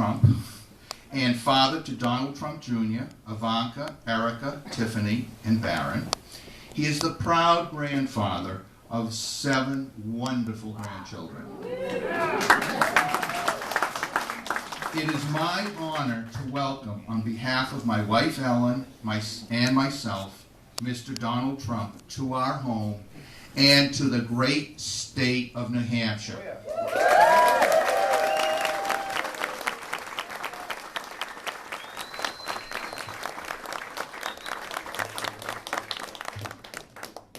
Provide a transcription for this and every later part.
Trump and father to Donald Trump Jr., Ivanka, Erica, Tiffany, and Barron. He is the proud grandfather of 7 wonderful grandchildren. It is my honor to welcome, on behalf of my wife Ellen and myself, Mr. Donald Trump to our home and to the great state of New Hampshire.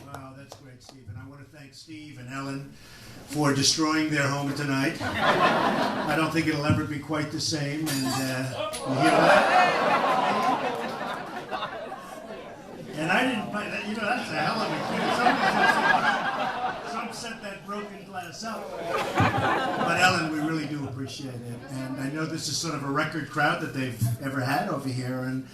Wow, that's great, Steve. And I want to thank Steve and Ellen for destroying their home tonight. I don't think it'll ever be quite the same. And you hear that? And I didn't buy that. You know, that's a hell of a cue. Some set that broken glass up. But Ellen, we really do appreciate it. And I know this is sort of a record crowd that they've ever had over here. And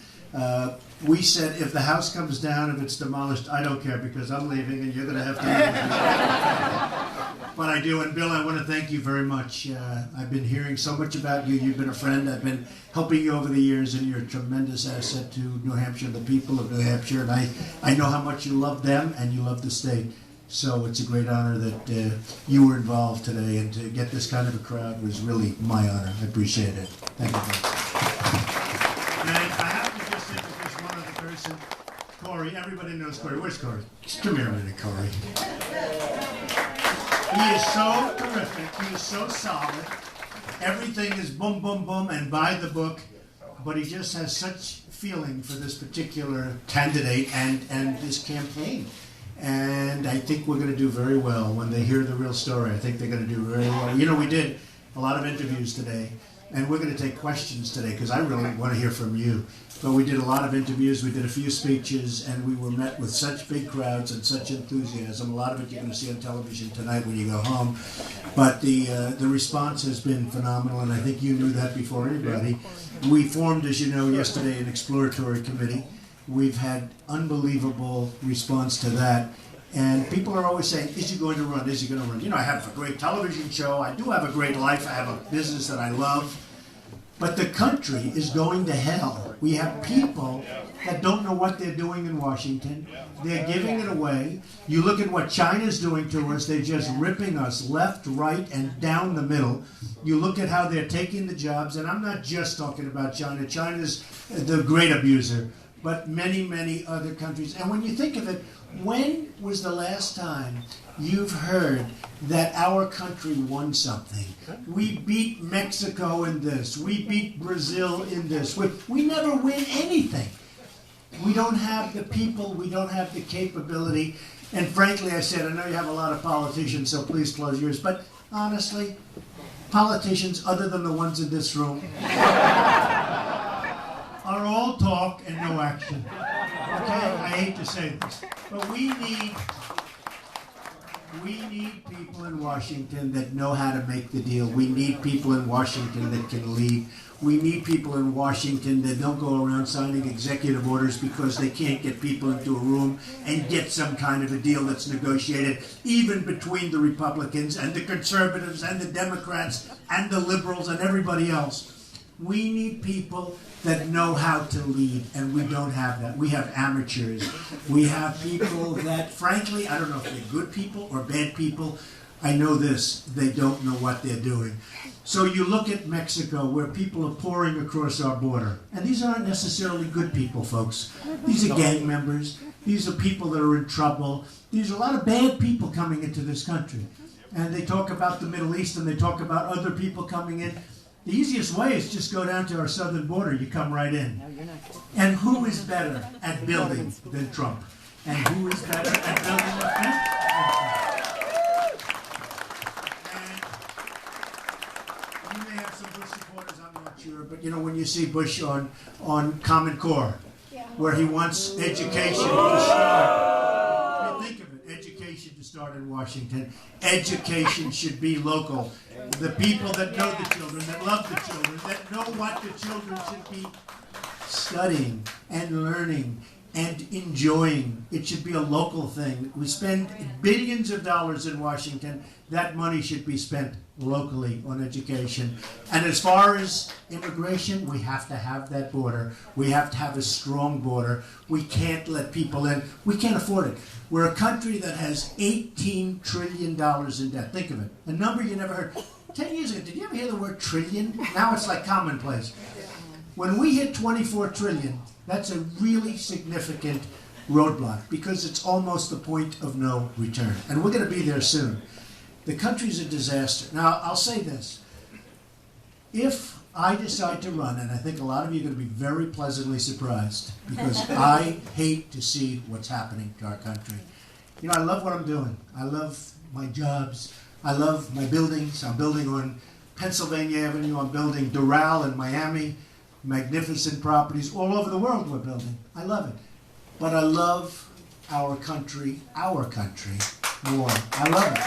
we said, if the house comes down, if it's demolished, I don't care because I'm leaving and you're going to have to leave. But I do. And Bill, I want to thank you very much. I've been hearing so much about you. You've been a friend. I've been helping you over the years, and you're a tremendous asset to New Hampshire, the people of New Hampshire. And I know how much you love them and you love the state. So it's a great honor that you were involved today. And to get this kind of a crowd was really my honor. I appreciate it. Thank you. And I have to just introduce one other person. Corey. Everybody knows Corey. Where's Corey? Come here a minute, Corey. He is so terrific. He is so solid. Everything is boom, boom, boom, and by the book. But he just has such feeling for this particular candidate and this campaign. And I think we're going to do very well when they hear the real story. I think they're going to do very well. You know, we did a lot of interviews today, and we're going to take questions today because I really want to hear from you. But we did a lot of interviews, we did a few speeches, and we were met with such big crowds and such enthusiasm. A lot of it you're going to see on television tonight when you go home. But the response has been phenomenal, and I think you knew that before anybody. We formed, as you know, yesterday an exploratory committee. We've had unbelievable response to that. And people are always saying, is he going to run? Is he going to run? You know, I have a great television show. I do have a great life. I have a business that I love. But the country is going to hell. We have people that don't know what they're doing in Washington. They're giving it away. You look at what China's doing to us. They're just ripping us left, right, and down the middle. You look at how they're taking the jobs. And I'm not just talking about China. China's the great abuser. But many, many other countries. And when you think of it, when was the last time you've heard that our country won something? We beat Mexico in this. We beat Brazil in this. We never win anything. We don't have the people. We don't have the capability. And frankly, I said, I know you have a lot of politicians, so please close yours. But honestly, politicians other than the ones in this room are all talk and no action. Okay? I hate to say this. But we need people in Washington that know how to make the deal. We need people in Washington that can lead. We need people in Washington that don't go around signing executive orders because they can't get people into a room and get some kind of a deal that's negotiated, even between the Republicans and the conservatives and the Democrats and the liberals and everybody else. We need people that know how to lead, and we don't have that. We have amateurs. We have people that, frankly, I don't know if they're good people or bad people. I know this, they don't know what they're doing. So you look at Mexico, where people are pouring across our border. And these aren't necessarily good people, folks. These are gang members. These are people that are in trouble. These are a lot of bad people coming into this country. And they talk about the Middle East, and they talk about other people coming in. The easiest way is just go down to our southern border. You come right in. And who is better at building than Trump? And who is better at building a fence than Trump? And you may have some Bush supporters, I'm not sure, but you know, when you see Bush on Common Core, where he wants education to start. I mean, think of it, education to start in Washington. Education should be local. The people that know the children, that love the children, that know what the children should be studying and learning and enjoying. It should be a local thing. We spend billions of dollars in Washington. That money should be spent locally on education. And as far as immigration, we have to have that border. We have to have a strong border. We can't let people in. We can't afford it. We're a country that has $18 trillion in debt. Think of it. A number you never heard. 10 years ago, did you ever hear the word trillion? Now it's like commonplace. When we hit 24 trillion, that's a really significant roadblock because it's almost the point of no return. And we're going to be there soon. The country's a disaster. Now, I'll say this. If I decide to run, and I think a lot of you are going to be very pleasantly surprised because I hate to see what's happening to our country. You know, I love what I'm doing. I love my jobs. I love my buildings. I'm building on Pennsylvania Avenue. I'm building Doral in Miami. Magnificent properties all over the world we're building. I love it. But I love our country more. I love it.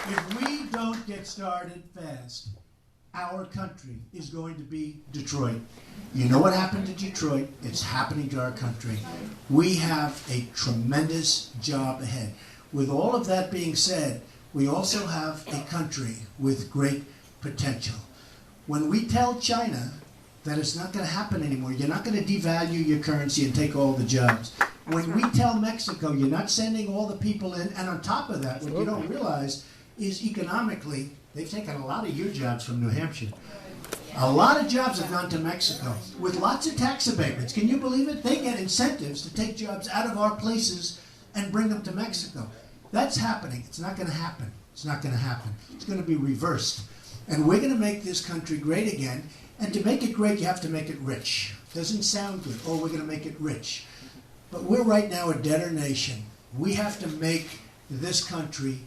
If we don't get started fast, our country is going to be Detroit. You know what happened to Detroit? It's happening to our country. We have a tremendous job ahead. With all of that being said, we also have a country with great potential. When we tell China that it's not going to happen anymore, you're not going to devalue your currency and take all the jobs. When we tell Mexico you're not sending all the people in, and on top of that, what you don't realize is economically, they've taken a lot of your jobs from New Hampshire. A lot of jobs have gone to Mexico with lots of tax abatements. Can you believe it? They get incentives to take jobs out of our places and bring them to Mexico. That's happening. It's not going to happen. It's not going to happen. It's going to be reversed. And we're going to make this country great again. And to make it great, you have to make it rich. Doesn't sound good. Oh, we're going to make it rich. But we're right now a debtor nation. We have to make this country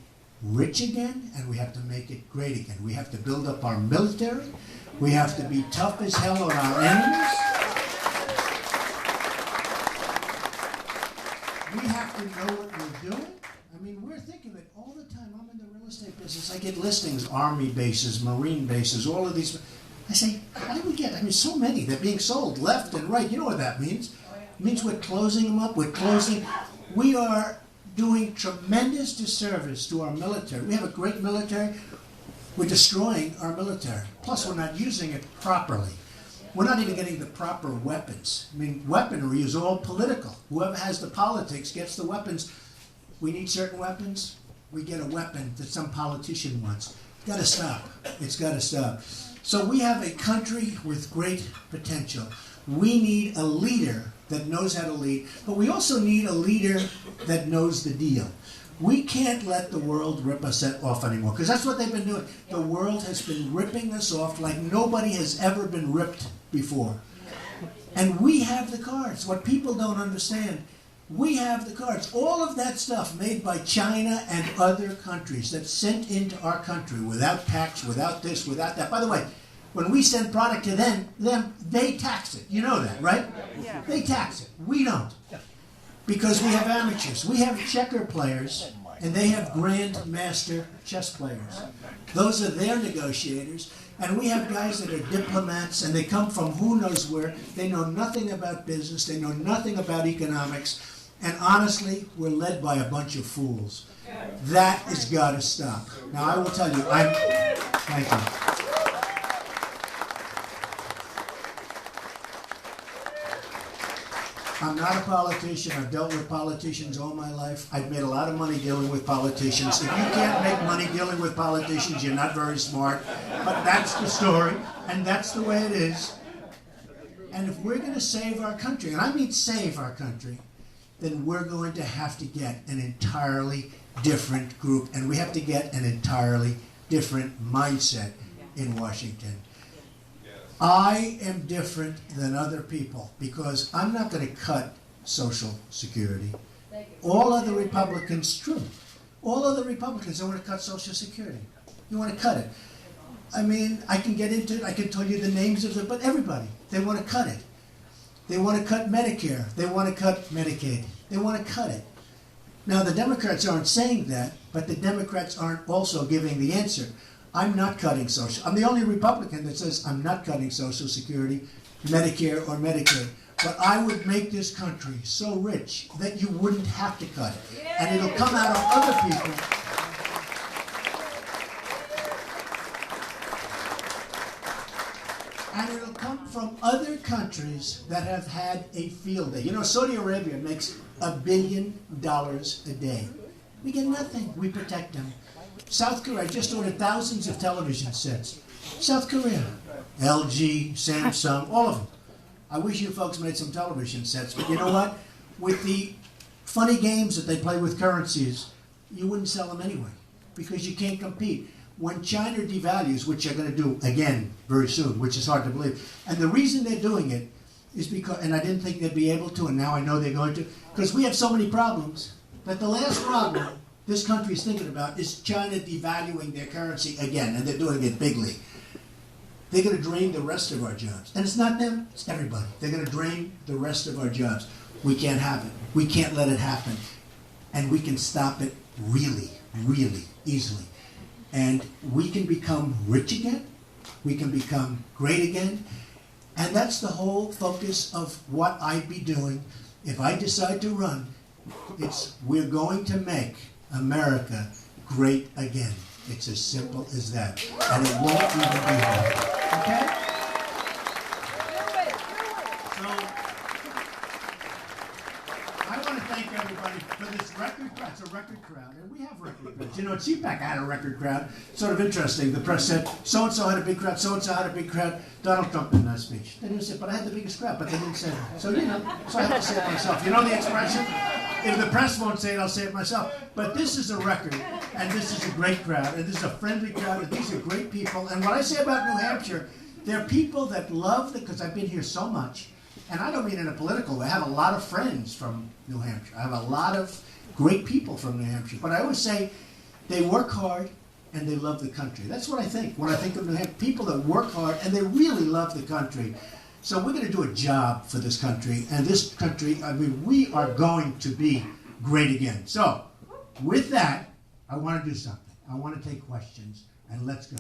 rich again, and we have to make it great again. We have to build up our military. We have to be tough as hell on our enemies. We have to know what we're doing. I mean, we're thinking of it all the time. I'm in the real estate business. I get listings, Army bases, Marine bases, all of these. I say, how do we get? I mean, so many. They're being sold left and right. You know what that means? It means we're closing them up. We're closing. We are doing tremendous disservice to our military. We have a great military. We're destroying our military. Plus, we're not using it properly. We're not even getting the proper weapons. I mean, weaponry is all political. Whoever has the politics gets the weapons. We need certain weapons. We get a weapon that some politician wants. It's got to stop. It's got to stop. So we have a country with great potential. We need a leader that knows how to lead, but we also need a leader that knows the deal. We can't let the world rip us off anymore, because that's what they've been doing. The world has been ripping us off like nobody has ever been ripped before. And we have the cards. What people don't understand, we have the cards. All of that stuff made by China and other countries that's sent into our country without tax, without this, without that. By the way, when we send product to them, they tax it. You know that, right? Yeah. They tax it. We don't. Because we have amateurs. We have checker players, and they have grandmaster chess players. Those are their negotiators. And we have guys that are diplomats, and they come from who knows where. They know nothing about business. They know nothing about economics. And honestly, we're led by a bunch of fools. That has got to stop. Now, I will tell you, thank you. I'm not a politician. I've dealt with politicians all my life. I've made a lot of money dealing with politicians. If you can't make money dealing with politicians, you're not very smart. But that's the story, and that's the way it is. And if we're going to save our country, and I mean save our country, then we're going to have to get an entirely different group, and we have to get an entirely different mindset in Washington. I am different than other people because I'm not going to cut Social Security. All other Republicans, true. All other Republicans, they want to cut Social Security. You want to cut it. I mean, I can get into it. I can tell you the names of them, but everybody, they want to cut it. They want to cut Medicare. They want to cut Medicaid. They want to cut it. Now, the Democrats aren't saying that, but the Democrats aren't also giving the answer. I'm not cutting social. I'm the only Republican that says I'm not cutting Social Security, Medicare, or Medicaid. But I would make this country so rich that you wouldn't have to cut it. And it'll come out of other people. And it'll come from other countries that have had a field day. You know, Saudi Arabia makes $1 billion a day. We get nothing. We protect them. South Korea, I just ordered thousands of television sets. South Korea, LG, Samsung, all of them. I wish you folks made some television sets, but you know what? With the funny games that they play with currencies, you wouldn't sell them anyway because you can't compete. When China devalues, which they're going to do again very soon, which is hard to believe, and the reason they're doing it is because, and I didn't think they'd be able to, and now I know they're going to, because we have so many problems that the last problem this country is thinking about is China devaluing their currency again, and they're doing it bigly. They're going to drain the rest of our jobs. And it's not them, it's everybody. They're going to drain the rest of our jobs. We can't have it. We can't let it happen. And we can stop it really, really easily. And we can become rich again. We can become great again. And that's the whole focus of what I'd be doing if I decide to run. It's we're going to make America great again. It's as simple as that. And it won't even be hard. Okay? So, I want to thank everybody for this record crowd. It's a record crowd, and we have record crowds. You know, at CPAC I had a record crowd. Sort of interesting. The press said, so-and-so had a big crowd, so-and-so had a big crowd. Donald Trump did that speech. They didn't say, but I had the biggest crowd, but they didn't say that. So, you know, so I have to say it myself. You know the expression? If the press won't say it, I'll say it myself. But this is a record, and this is a great crowd, and this is a friendly crowd, and these are great people. And what I say about New Hampshire, they're people that love the, because I've been here so much, and I don't mean in a political way. I have a lot of friends from New Hampshire. I have a lot of great people from New Hampshire. But I always say they work hard and they love the country. That's what I think when I think of New Hampshire. People that work hard and they really love the country. So we're going to do a job for this country. And this country, I mean, we are going to be great again. So with that, I want to do something. I want to take questions, and let's go.